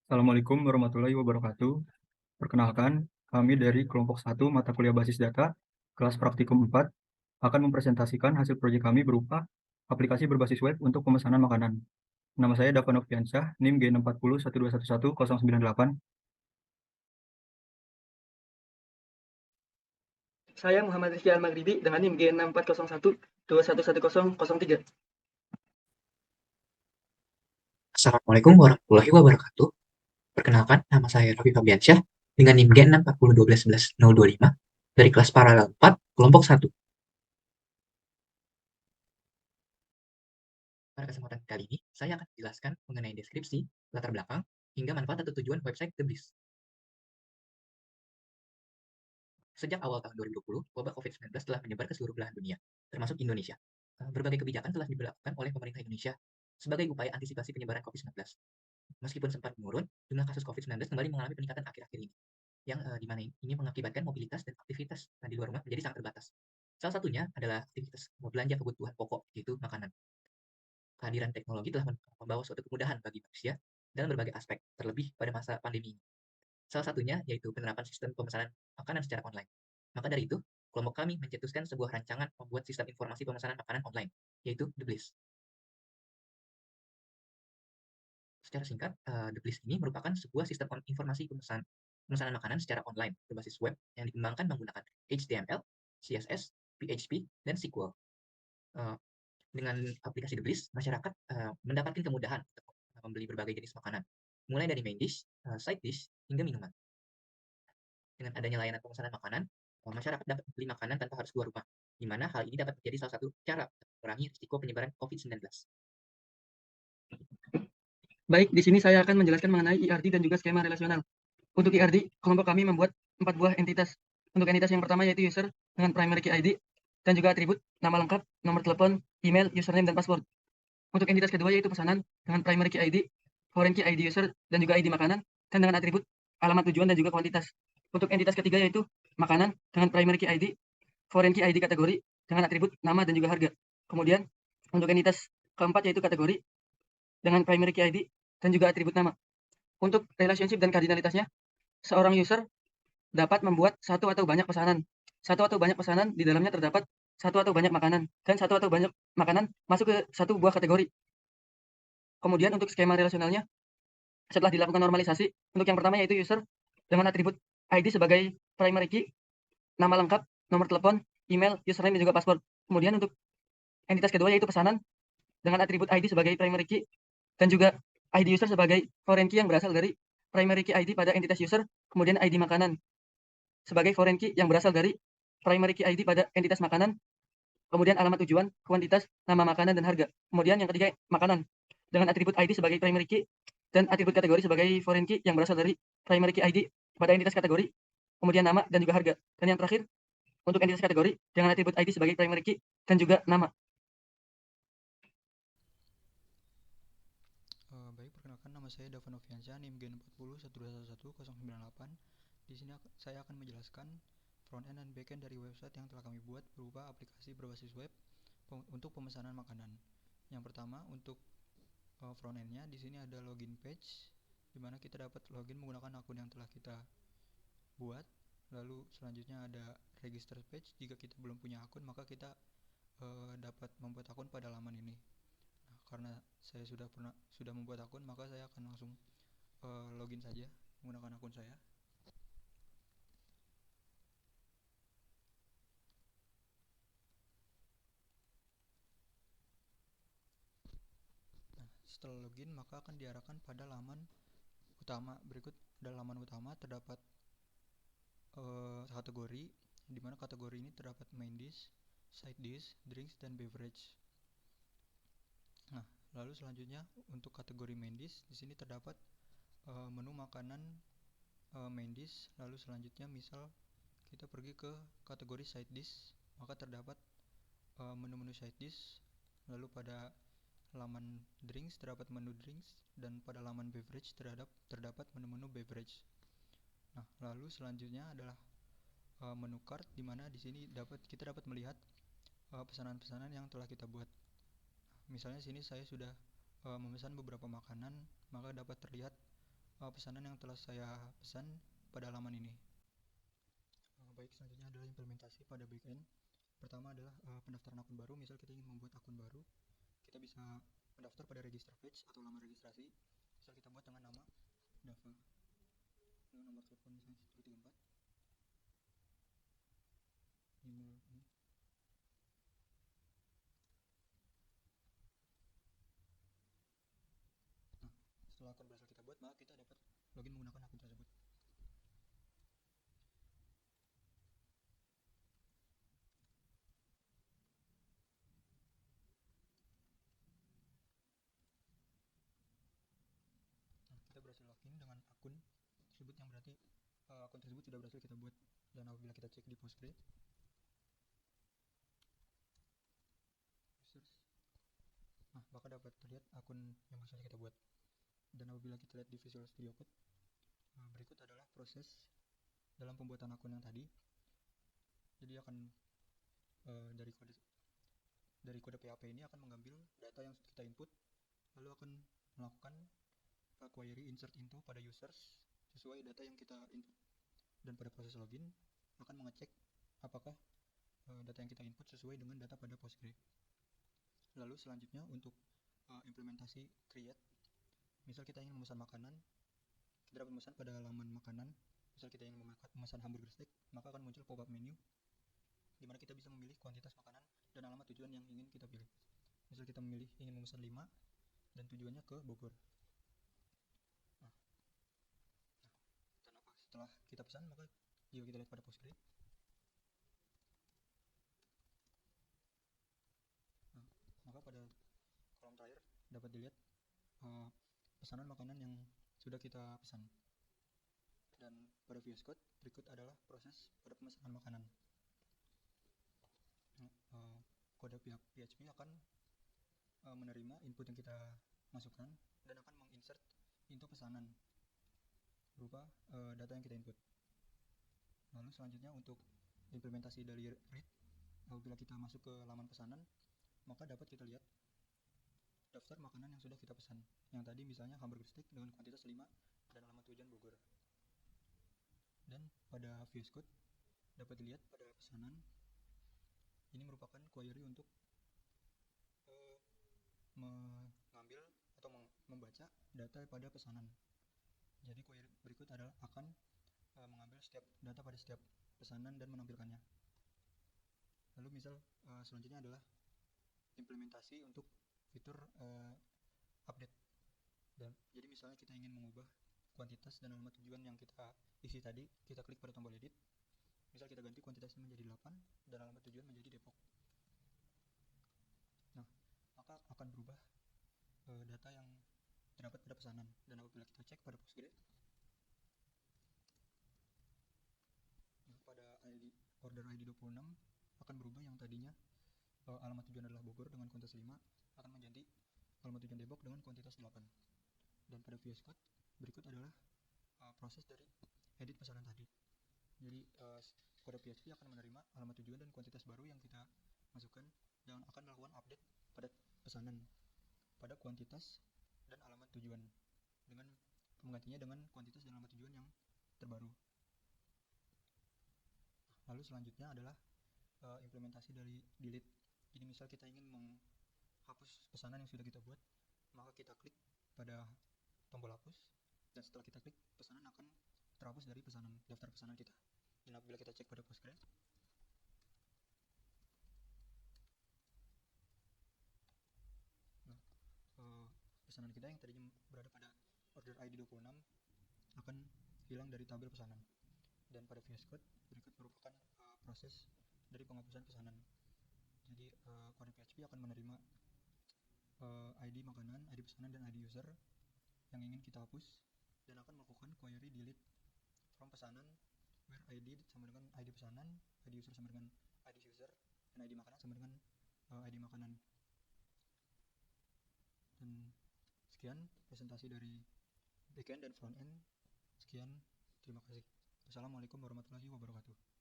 Assalamualaikum warahmatullahi wabarakatuh. Perkenalkan, kami dari kelompok 1 mata kuliah basis data, kelas praktikum 4, akan mempresentasikan hasil proyek kami berupa aplikasi berbasis web untuk pemesanan makanan. Nama saya Dava Nofriansyah, NIM G64012111098. Saya Muhammad Rizky Al-Maghribi dengan NIM G6401211003. Assalamualaikum warahmatullahi wabarakatuh. Perkenalkan, nama saya Raffi Fabiansyah dengan NIM G64012111025 dari kelas paralel 4, kelompok 1. Pada kesempatan kali ini, saya akan menjelaskan mengenai deskripsi, latar belakang, hingga manfaat atau tujuan website The Bliss. Sejak awal tahun 2020, wabah COVID-19 telah menyebar ke seluruh belahan dunia, termasuk Indonesia. Berbagai kebijakan telah diberlakukan oleh pemerintah Indonesia sebagai upaya antisipasi penyebaran COVID-19. Meskipun sempat menurun, jumlah kasus COVID-19 kembali mengalami peningkatan akhir-akhir ini, yang di mana ini mengakibatkan mobilitas dan aktivitas di luar rumah menjadi sangat terbatas. Salah satunya adalah aktivitas belanja kebutuhan pokok, yaitu makanan. Kehadiran teknologi telah membawa suatu kemudahan bagi manusia dalam berbagai aspek, terlebih pada masa pandemi ini. Salah satunya yaitu penerapan sistem pemesanan makanan secara online. Maka dari itu, kelompok kami mencetuskan sebuah rancangan membuat sistem informasi pemesanan makanan online, yaitu The Bliss. Secara singkat, The Bliss ini merupakan sebuah sistem informasi pemesanan makanan secara online berbasis web yang dikembangkan menggunakan HTML, CSS, PHP, dan SQL. Dengan aplikasi The Bliss, masyarakat mendapatkan kemudahan untuk membeli berbagai jenis makanan, mulai dari main dish, side dish, hingga minuman. Dengan adanya layanan pemesanan makanan, masyarakat dapat membeli makanan tanpa harus keluar rumah, di mana hal ini dapat menjadi salah satu cara untuk mengurangi risiko penyebaran COVID-19. Baik, di sini saya akan menjelaskan mengenai IRD dan juga skema relasional. Untuk IRD, kelompok kami membuat 4 buah entitas. Untuk entitas yang pertama yaitu user dengan primary key ID dan juga atribut nama lengkap, nomor telepon, email, username, dan password. Untuk entitas kedua yaitu pesanan dengan primary key ID, foreign key ID user, dan juga ID makanan, dan dengan atribut alamat tujuan dan juga kuantitas. Untuk entitas ketiga yaitu makanan dengan primary key ID, foreign key ID kategori, dengan atribut nama dan juga harga. Kemudian, untuk entitas keempat yaitu kategori dengan primary key ID dan juga atribut nama. Untuk relationship dan kardinalitasnya, seorang user dapat membuat satu atau banyak pesanan. Satu atau banyak pesanan di dalamnya terdapat satu atau banyak makanan, dan satu atau banyak makanan masuk ke satu buah kategori. Kemudian untuk skema relasionalnya, setelah dilakukan normalisasi, untuk yang pertama yaitu user dengan atribut ID sebagai primary key, nama lengkap, nomor telepon, email, username, dan juga password. Kemudian untuk entitas kedua yaitu pesanan dengan atribut ID sebagai primary key dan juga ID user sebagai foreign key yang berasal dari primary key ID pada entitas user, kemudian ID makanan sebagai foreign key yang berasal dari primary key ID pada entitas makanan, kemudian alamat tujuan, kuantitas, nama makanan, dan harga. Kemudian yang ketiga, makanan dengan atribut ID sebagai primary key dan atribut kategori sebagai foreign key yang berasal dari primary key ID pada entitas kategori, kemudian nama dan juga harga. Dan yang terakhir, untuk entitas kategori dengan atribut ID sebagai primary key dan juga nama. Baik, perkenalkan nama saya Dava Nofriansyah, NIM G641211098. Di sini saya akan menjelaskan front end dan back end dari website yang telah kami buat berupa aplikasi berbasis web untuk pemesanan makanan. Yang pertama, untuk front end-nya di sini ada login page, di mana kita dapat login menggunakan akun yang telah kita buat. Lalu selanjutnya ada register page. Jika kita belum punya akun, maka kita dapat membuat akun pada laman ini. Nah, karena saya sudah membuat akun, maka saya akan langsung login saja menggunakan akun saya. Nah, setelah login, maka akan diarahkan pada laman utama. Berikut adalah laman utama, terdapat kategori, di mana kategori ini terdapat main dish, side dish, drinks, dan beverage. Nah, lalu selanjutnya untuk kategori main dish, di sini terdapat menu makanan main dish. Lalu selanjutnya misal kita pergi ke kategori side dish, maka terdapat menu-menu side dish. Lalu pada laman drinks terdapat menu drinks, dan pada laman beverage terdapat menu-menu beverage. Nah, lalu selanjutnya adalah menu cart, di mana di sini kita dapat melihat pesanan-pesanan yang telah kita buat. Misalnya sini saya sudah memesan beberapa makanan, maka dapat terlihat pesanan yang telah saya pesan pada halaman ini. Baik, selanjutnya adalah implementasi pada backend. Pertama adalah pendaftaran akun baru. Misal kita ingin membuat akun baru, kita bisa mendaftar pada register page atau laman registrasi. Misal kita buat dengan nama Dava, lalu nomor telepon misalnya 134, email ini. Nah, setelah akun berhasil kita buat, maka kita dapat login menggunakan akun tersebut. Nah, kita berhasil login dengan akun tersebut, yang berarti akun tersebut sudah berhasil kita buat. Dan apabila kita cek di Postgre users, nah maka dapat terlihat akun yang berhasil kita buat. Dan apabila kita lihat di Visual Studio Code, berikut adalah proses dalam pembuatan akun yang tadi. Jadi akan dari kode PHP ini akan mengambil data yang kita input, lalu akan melakukan query insert into pada users sesuai data yang kita input. Dan pada proses login akan mengecek apakah data yang kita input sesuai dengan data pada Postgre. Lalu selanjutnya untuk implementasi create, misal kita ingin memesan makanan, kita dapat memesan pada halaman makanan. Misal kita ingin memesan hamburger steak, maka akan muncul pop-up menu di mana kita bisa memilih kuantitas makanan dan alamat tujuan yang ingin kita pilih. Misal kita memilih ingin memesan 5 dan tujuannya ke Bogor. Nah, dan setelah kita pesan, maka jika kita lihat pada Postgre, maka pada kolom terakhir dapat dilihat pesanan makanan yang sudah kita pesan. Dan pada VS Code berikut adalah proses pada pemesanan makanan. Kode PHP akan menerima input yang kita masukkan dan akan menginsert into pesanan berupa data yang kita input. Lalu selanjutnya untuk implementasi dari read, apabila kita masuk ke laman pesanan, maka dapat kita lihat daftar makanan yang sudah kita pesan. Yang tadi misalnya hamburger steak dengan kuantitas 5 dan alamat tujuan Bogor. Dan pada VS Code dapat dilihat pada pesanan ini merupakan query untuk mengambil atau membaca data pada pesanan. Jadi query berikut adalah akan mengambil setiap data pada setiap pesanan dan menampilkannya. Lalu misal selanjutnya adalah implementasi untuk fitur update. Dan jadi misalnya kita ingin mengubah kuantitas dan alamat tujuan yang kita isi tadi, kita klik pada tombol edit. Misal kita ganti kuantitasnya menjadi 8 dan alamat tujuan menjadi Depok. Nah, maka akan berubah data yang terdapat pada pesanan. Dan apabila kita cek pada Postgre, pada order ID 26 akan berubah, yang tadinya alamat tujuan adalah Bogor dengan kuantitas 5 akan menjadi alamat tujuan Depok dengan kuantitas 8. Dan pada VS Code berikut adalah proses dari edit pesanan tadi. Jadi kode PHP akan menerima alamat tujuan dan kuantitas baru yang kita masukkan dan akan melakukan update pada pesanan pada kuantitas dan alamat tujuan dengan menggantinya dengan kuantitas dan alamat tujuan yang terbaru. Lalu selanjutnya adalah implementasi dari delete. Jadi misal kita ingin menghapus pesanan yang sudah kita buat, maka kita klik pada tombol hapus, dan setelah kita klik, pesanan akan terhapus dari daftar pesanan kita. Dan apabila kita cek pada Postgre, pesanan kita yang tadinya berada pada order ID 26 akan hilang dari tabel pesanan. Dan pada VS Code berikut merupakan proses dari penghapusan pesanan. Jadi kode PHP akan menerima ID makanan, ID pesanan, dan ID user yang ingin kita hapus, dan akan melakukan query delete from pesanan where ID sama dengan ID pesanan, ID user sama dengan ID user, dan ID makanan sama dengan ID makanan. Dan sekian presentasi dari backend dan frontend. Sekian, terima kasih. Wassalamualaikum warahmatullahi wabarakatuh.